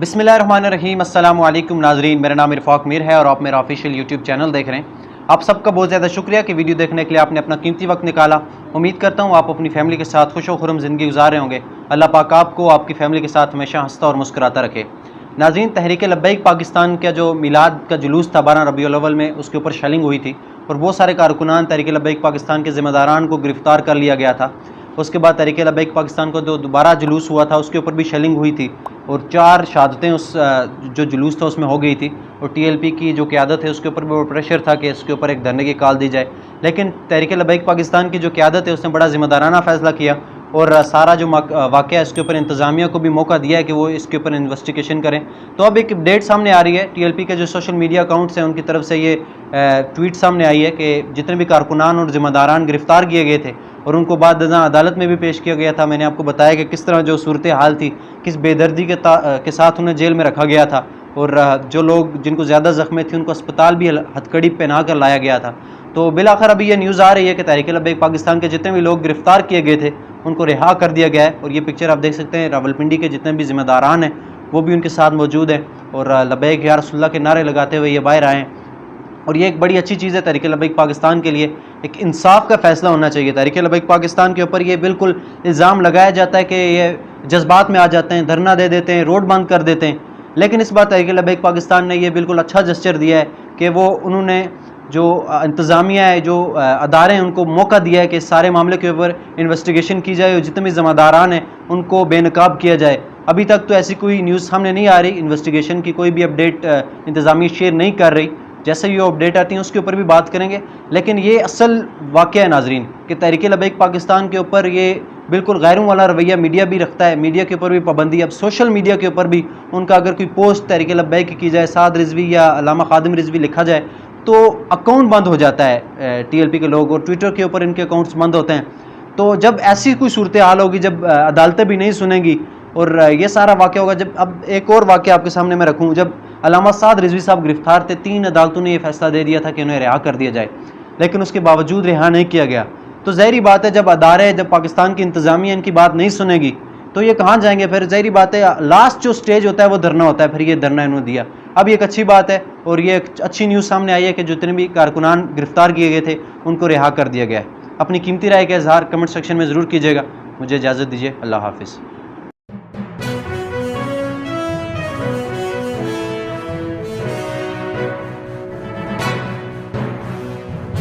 बिस्मिल्लाहिर्रहमानिर्रहीम। अस्सलाम वालेकुम नाजरीन, मेरा नाम इरफाक मीर है और आप मेरा ऑफिशियल यूट्यूब चैनल देख रहे हैं। आप सबका बहुत ज़्यादा शुक्रिया कि वीडियो देखने के लिए आपने अपना कीमती वक्त निकाला। उम्मीद करता हूँ आप अपनी फैमिली के साथ खुश व खुर्रम ज़िंदगी गुजार रहे होंगे। अल्लाह पाक आपको आपकी फैमिली के साथ हमेशा हंसता और मुस्कुराता रखे। नाज़रीन, तहरीक लब्बैक पाकिस्तान का जो मिलाद का जुलूस था 12 रबीउल अव्वल में, उसके ऊपर शेलिंग हुई थी और बहुत सारे कारकुनान तहरीक लब्बैक पाकिस्तान के ज़िम्मेदारान को गिरफ़्तार कर लिया गया था। उसके बाद तहरीक लब्बैक पाकिस्तान को जो दोबारा जुलूस हुआ था उसके ऊपर भी शेलिंग हुई थी और 4 शहादतें उस जो जुलूस था उसमें हो गई थी। और TLP की जो क़यादत है उसके ऊपर भी प्रेशर था कि इसके ऊपर एक धरने की कॉल दी जाए, लेकिन तहरीक लब्बैक पाकिस्तान की जो क़यादत है उसने बड़ा ज़िम्मेदाराना फ़ैसला किया और सारा जो वाक़या है इसके ऊपर इंतज़ामिया को भी मौका दिया है कि वो इसके ऊपर इन्वेस्टिगेशन करें। तो अब एक अपडेट सामने आ रही है, TLP के जो सोशल मीडिया अकाउंट्स हैं उनकी तरफ से ये ट्वीट सामने आई है कि जितने भी कारकुनान और ज़िम्मेदारान गिरफ़्तार किए गए थे और उनको बाद अदालत में भी पेश किया गया था। मैंने आपको बताया कि किस तरह जो सूरत हाल थी, किस बेदर्दी के साथ उन्हें जेल में रखा गया था और जो लोग जिनको ज़्यादा ज़ख्में थी उनको अस्पताल भी हथकड़ी पहना कर लाया गया था। तो बिलाखिर अभी ये न्यूज़ आ रही है कि तहरीक लब्बैक पाकिस्तान के जितने भी लोग गिरफ़्तार किए गए थे उनको रिहा कर दिया गया है। और ये पिक्चर आप देख सकते हैं, रावलपिंडी के जितने भी ज़िम्मेदारान हैं वो भी उनके साथ मौजूद हैं और लब्बैक या रसूलुल्लाह के नारे लगाते हुए ये बाहर आए हैं। और ये एक बड़ी अच्छी चीज़ है तहरीक लब्बैक पाकिस्तान के लिए। एक इंसाफ का फ़ैसला होना चाहिए। तहरीक लब्बैक पाकिस्तान के ऊपर ये बिल्कुल इल्ज़ाम लगाया जाता है कि ये जज्बात में आ जाते हैं, धरना दे देते हैं, रोड बंद कर देते हैं, लेकिन इस बार तहरीक लब्बैक पाकिस्तान ने ये बिल्कुल अच्छा जेस्चर दिया है कि उन्होंने जो इंतज़ामिया है, जो अदारे हैं, उनको मौका दिया है कि इस सारे मामले के ऊपर इन्वेस्टिगेशन की जाए और जितने भी ज़िम्मेदारान हैं उनको बेनकाब किया जाए। अभी तक तो ऐसी कोई न्यूज़ सामने नहीं आ रही, इन्वेस्टिगेशन की कोई भी अपडेट इंतज़ामिया शेयर नहीं कर रही। जैसे ही वो अपडेट आती हैं उसके ऊपर भी बात करेंगे, लेकिन ये असल वाक़या है नाजरीन कि तहरीक लब्बैक पाकिस्तान के ऊपर ये बिल्कुल गैरों वाला रवैया मीडिया भी रखता है। मीडिया के ऊपर भी पाबंदी, अब सोशल मीडिया के ऊपर भी उनका अगर कोई पोस्ट तहरीक लब्बैक की जाए, साद रिजवी या अल्लामा खादिम रिजवी लिखा जाए तो अकाउंट बंद हो जाता है TLP के लोग, और ट्विटर के ऊपर इनके अकाउंट्स बंद होते हैं। तो जब ऐसी कोई सूरत हाल होगी, जब अदालतें भी नहीं सुनेंगी और ये सारा वाक़या होगा, जब अब एक और वाक़या आपके सामने मैं रखूँ, जब अल्लामा साद रिजवी साहब गिरफ़्तार थे, 3 अदालतों ने ये फ़ैसला दे दिया था कि उन्हें रिहा कर दिया जाए, लेकिन उसके बावजूद रिहा नहीं किया गया। तो ज़ाहिरी बात है जब अदारे, जब पाकिस्तान की इंतज़ामिया इनकी बात नहीं सुनेगी तो ये कहाँ जाएंगे फिर। ज़ाहिरी बात है लास्ट जो स्टेज होता है वो धरना होता है, फिर ये धरना इन्होंने दिया। अब ये एक अच्छी बात है और ये एक अच्छी न्यूज़ सामने आई है कि जितने भी कारकुनान गिरफ़्तार किए गए थे उनको रिहा कर दिया गया है। अपनी कीमती राय का इज़हार कमेंट सेक्शन में ज़रूर कीजिएगा। मुझे इजाज़त दीजिए। अल्लाह हाफ़िज़।